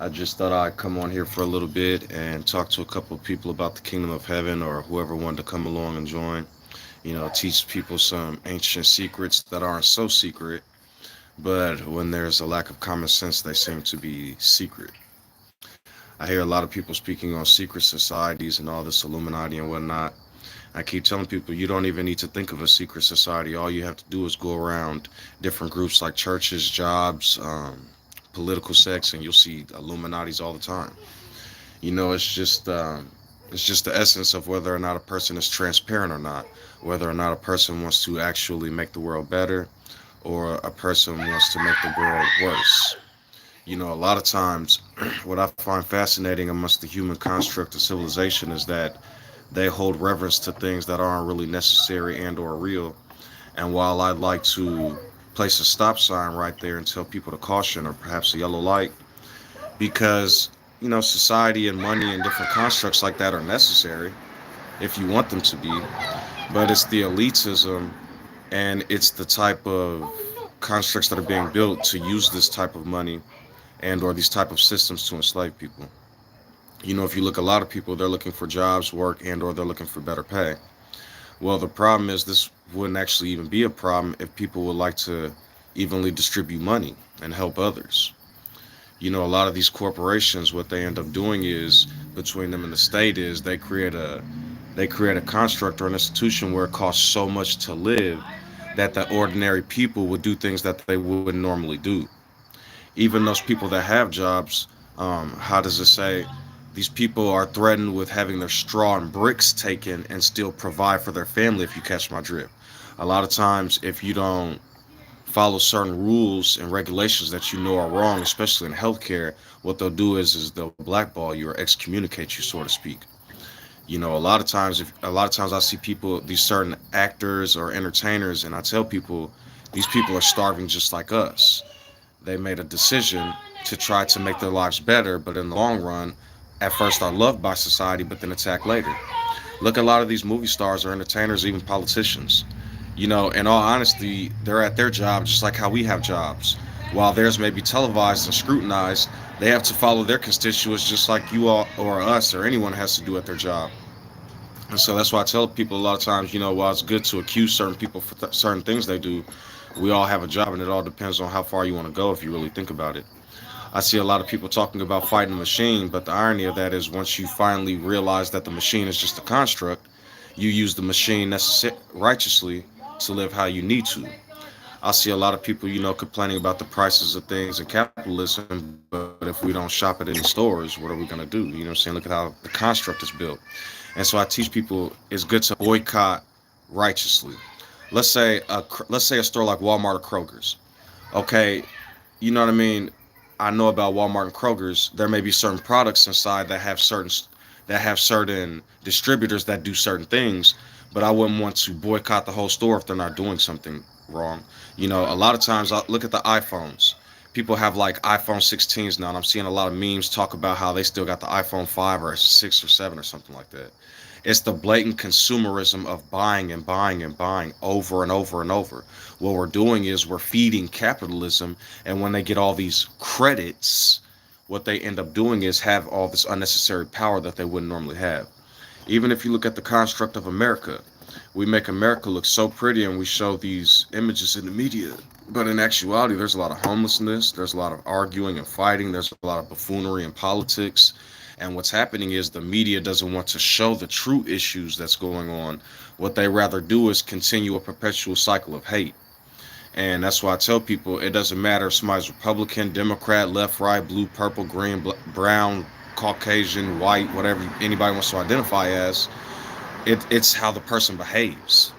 I just thought I'd come on here for a little bit and talk to a couple of people about the kingdom of heaven or whoever wanted to come along and join. Teach people some ancient secrets that aren't so secret, but when there's a lack of common sense, they seem to be secret. I hear a lot of people speaking on secret societies and all this Illuminati and whatnot. I keep telling people you don't even need to think of a secret society. All you have to do is go around different groups like churches, jobs, political sects, and you'll see Illuminatis all the time. You know, it's just the essence of whether or not a person is transparent or not, whether or not a person wants to actually make the world better, or a person wants to make the world worse. A lot of times, what I find fascinating amongst the human construct of civilization is that they hold reverence to things that aren't really necessary and or real. And while I'd like to place a stop sign right there and tell people to caution or perhaps a yellow light, because society and money and different constructs like that are necessary if you want them to be, but it's the elitism and it's the type of constructs that are being built to use this type of money and or these type of systems to enslave people. If you look, a lot of people, they're looking for jobs, work, and or they're looking for better pay. Well, the problem is this wouldn't actually even be a problem if people would like to evenly distribute money and help others. A lot of these corporations, what they end up doing is, between them and the state, is they create a construct or an institution where it costs so much to live that the ordinary people would do things that they wouldn't normally do. Even those people that have jobs, how does it say? These people are threatened with having their straw and bricks taken and still provide for their family, if you catch my drift. A lot of times, if you don't follow certain rules and regulations that you know are wrong, especially in healthcare, what they'll do is they'll blackball you or excommunicate you, so to speak. A lot of times I see people, these certain actors or entertainers, and I tell people these people are starving just like us. They made a decision to try to make their lives better, but in the long run, at first are loved by society, but then attacked later. Look at a lot of these movie stars or entertainers, even politicians. In all honesty, they're at their job just like how we have jobs. While theirs may be televised and scrutinized, they have to follow their constituents just like you all or us or anyone has to do at their job. And so that's why I tell people a lot of times, while it's good to accuse certain people for certain things they do, we all have a job and it all depends on how far you want to go if you really think about it. I see a lot of people talking about fighting the machine, but the irony of that is once you finally realize that the machine is just a construct, you use the machine righteously to live how you need to. I see a lot of people, complaining about the prices of things in capitalism, but if we don't shop at any stores, what are we going to do? What I'm saying? Look at how the construct is built. And so I teach people it's good to boycott righteously. Let's say a store like Walmart or Kroger's. Okay, you know what I mean? I know about Walmart and Kroger's. There may be certain products inside that have certain distributors that do certain things, but I wouldn't want to boycott the whole store if they're not doing something wrong. A lot of times I look at the iPhones. People have like iPhone 16s now, and I'm seeing a lot of memes talk about how they still got the iPhone 5 or 6 or 7 or something like that. It's the blatant consumerism of buying and buying and buying over and over and over. What we're doing is we're feeding capitalism, and when they get all these credits, what they end up doing is have all this unnecessary power that they wouldn't normally have. Even if you look at the construct of America, we make America look so pretty and we show these images in the media. But in actuality, there's a lot of homelessness, there's a lot of arguing and fighting, there's a lot of buffoonery in politics. And what's happening is the media doesn't want to show the true issues that's going on. What they rather do is continue a perpetual cycle of hate. And that's why I tell people it doesn't matter if somebody's Republican, Democrat, left, right, blue, purple, green, brown, Caucasian, white, whatever anybody wants to identify as. It's how the person behaves.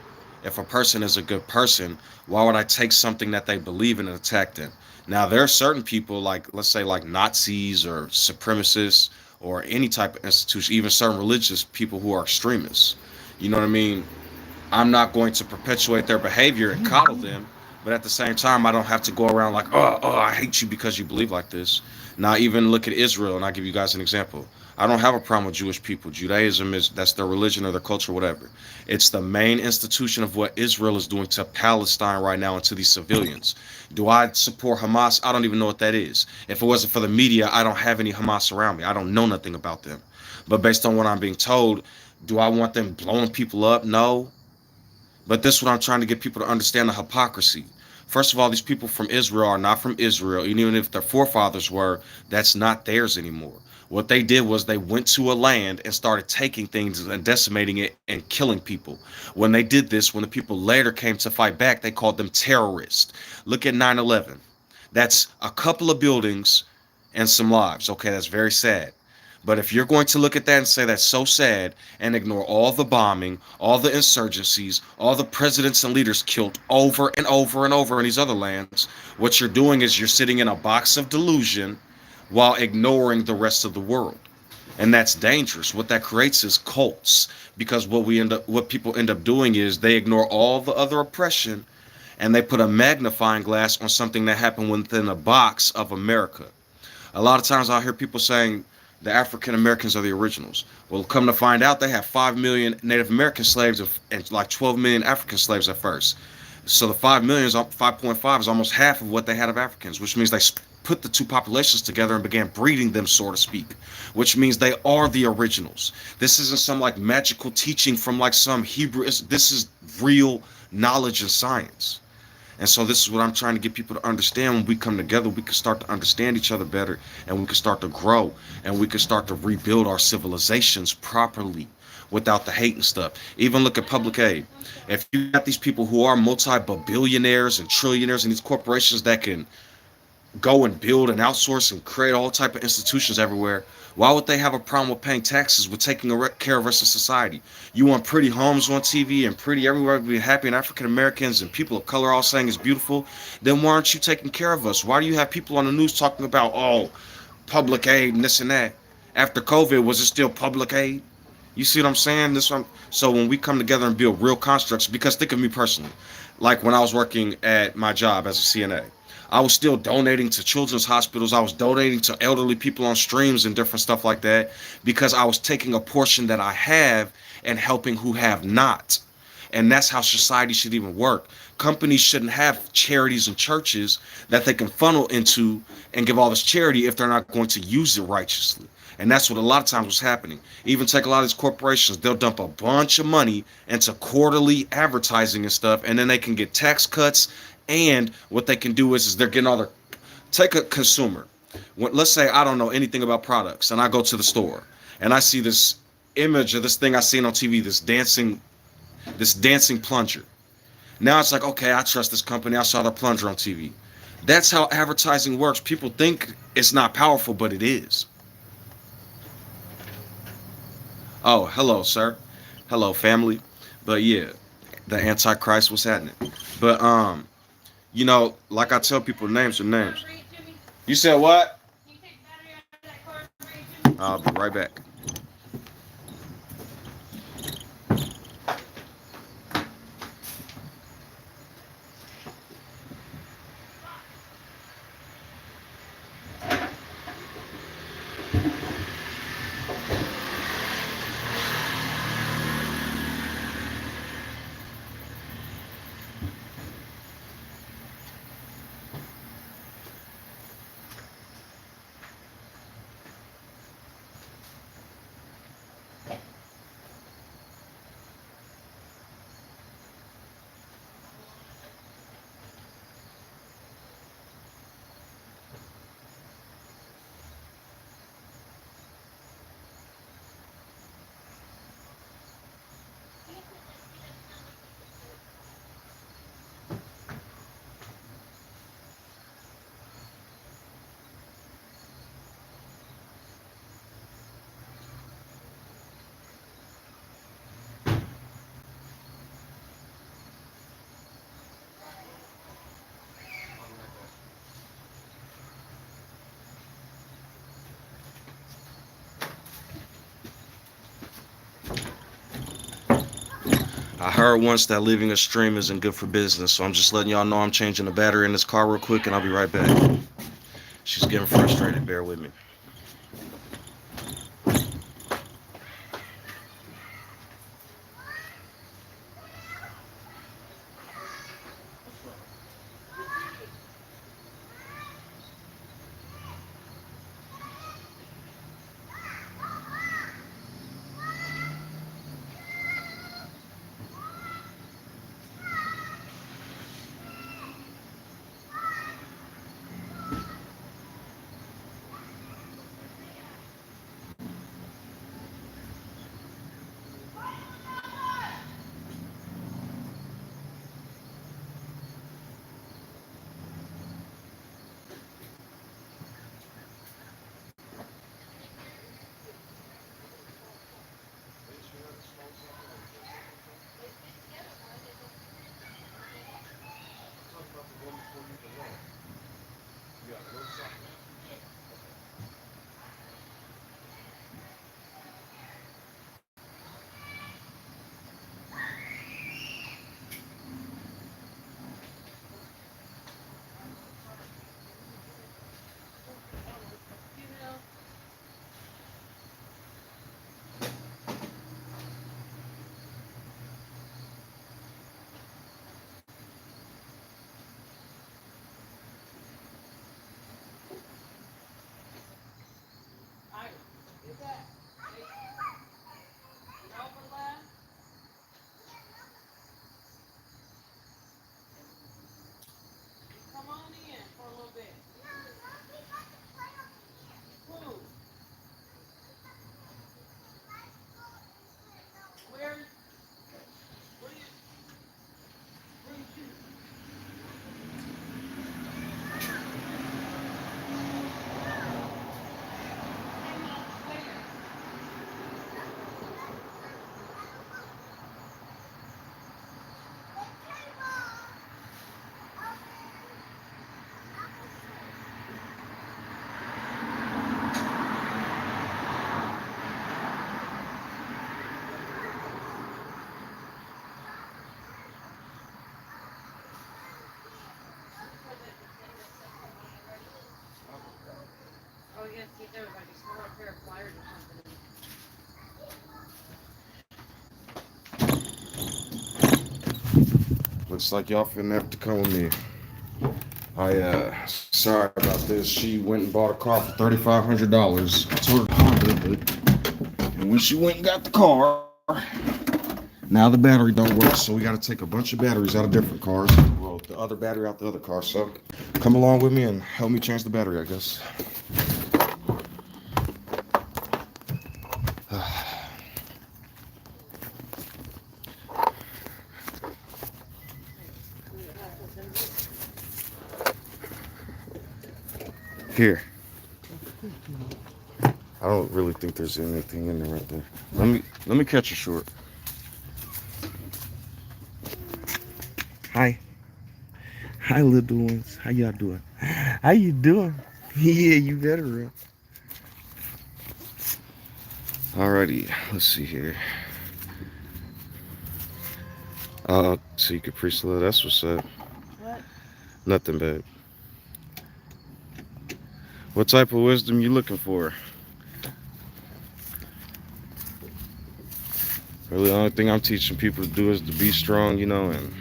If a person is a good person, why would I take something that they believe in and attack them? Now, there are certain people, like, let's say, like Nazis or supremacists or any type of institution, even certain religious people who are extremists. You know what I mean? I'm not going to perpetuate their behavior and coddle them, but at the same time, I don't have to go around like, oh, I hate you because you believe like this. Now, even look at Israel, and I'll give you guys an example. I don't have a problem with Jewish people. Judaism is that's their religion or their culture, whatever. It's the main institution of what Israel is doing to Palestine right now and to these civilians. Do I support Hamas? I don't even know what that is. If it wasn't for the media, I don't have any Hamas around me. I don't know nothing about them. But based on what I'm being told, do I want them blowing people up? No. But this is what I'm trying to get people to understand the hypocrisy. First of all, these people from Israel are not from Israel. And even if their forefathers were, that's not theirs anymore. What they did was they went to a land and started taking things and decimating it and killing people. When they did this, when the people later came to fight back, they called them terrorists. Look at 9/11. That's a couple of buildings and some lives. Okay, that's very sad. But if you're going to look at that and say that's so sad and ignore all the bombing, all the insurgencies, all the presidents and leaders killed over and over and over in these other lands, what you're doing is you're sitting in a box of delusion while ignoring the rest of the world. And that's dangerous. What that creates is cults, because what people end up doing is they ignore all the other oppression and they put a magnifying glass on something that happened within a box of America. A lot of times I hear people saying the African Americans are the originals. Well, come to find out, they have 5 million Native American slaves and like 12 million African slaves at first. So the 5 million, 5.5 is almost half of what they had of Africans, which means they put the two populations together and began breeding them, so to speak, which means they are the originals. This isn't some like magical teaching from like some Hebrew. This is real knowledge and science. And so this is what I'm trying to get people to understand. When we come together, we can start to understand each other better, and we can start to grow, and we can start to rebuild our civilizations properly without the hate and stuff. Even look at public aid. If you got these people who are multi-billionaires and trillionaires and these corporations that can go and build and outsource and create all type of institutions everywhere, why would they have a problem with paying taxes, with taking care of us in society? You want pretty homes on TV and pretty everywhere to be happy, and African Americans and people of color all saying it's beautiful, then why aren't you taking care of us? Why do you have people on the news talking about, oh, public aid and this and that? After COVID, was it still public aid? You see what I'm saying? So when we come together and build real constructs, because think of me personally, like when I was working at my job as a CNA, I was still donating to children's hospitals. I was donating to elderly people on streams and different stuff like that, because I was taking a portion that I have and helping who have not. And that's how society should even work. Companies shouldn't have charities and churches that they can funnel into and give all this charity if they're not going to use it righteously. And that's what a lot of times was happening. Even take a lot of these corporations, they'll dump a bunch of money into quarterly advertising and stuff, and then they can get tax cuts. And what they can do is they're getting all their, take a consumer. Let's say I don't know anything about products, and I go to the store and I see this image of this thing I seen on TV, this dancing plunger. Now it's like, okay, I trust this company. I saw the plunger on TV. That's how advertising works. People think it's not powerful, but it is. Oh, hello, sir. Hello, family. But yeah, the Antichrist was happening. But like I tell people, names are names. You said what? I'll be right back. I heard once that leaving a stream isn't good for business, so I'm just letting y'all know I'm changing the battery in this car real quick, and I'll be right back. She's getting frustrated. Bear with me. Looks like y'all finna have to come with me. Sorry about this. She went and bought a car for $3,500. I told her to Honda, and when she went and got the car, now the battery don't work, so we got to take a bunch of batteries out of different cars. Well, the other battery out the other car. So come along with me and help me change the battery, I guess. Here. I don't really think there's anything in there right there. Let me catch you short. Hi. Hi, little ones. How y'all doing? How you doing? Yeah, you better run. Alrighty, let's see here. Secret priest love, that's what's up. What? Nothing bad. What type of wisdom you looking for? Really, the only thing I'm teaching people to do is to be strong, and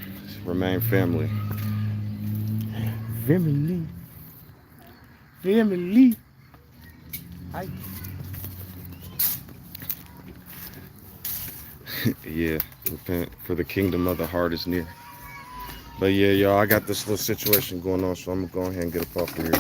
remain family. Family. Family. Hi. Yeah, repent, for the kingdom of the heart is near. But yeah, y'all, I got this little situation going on, so I'm gonna go ahead and get up off of here.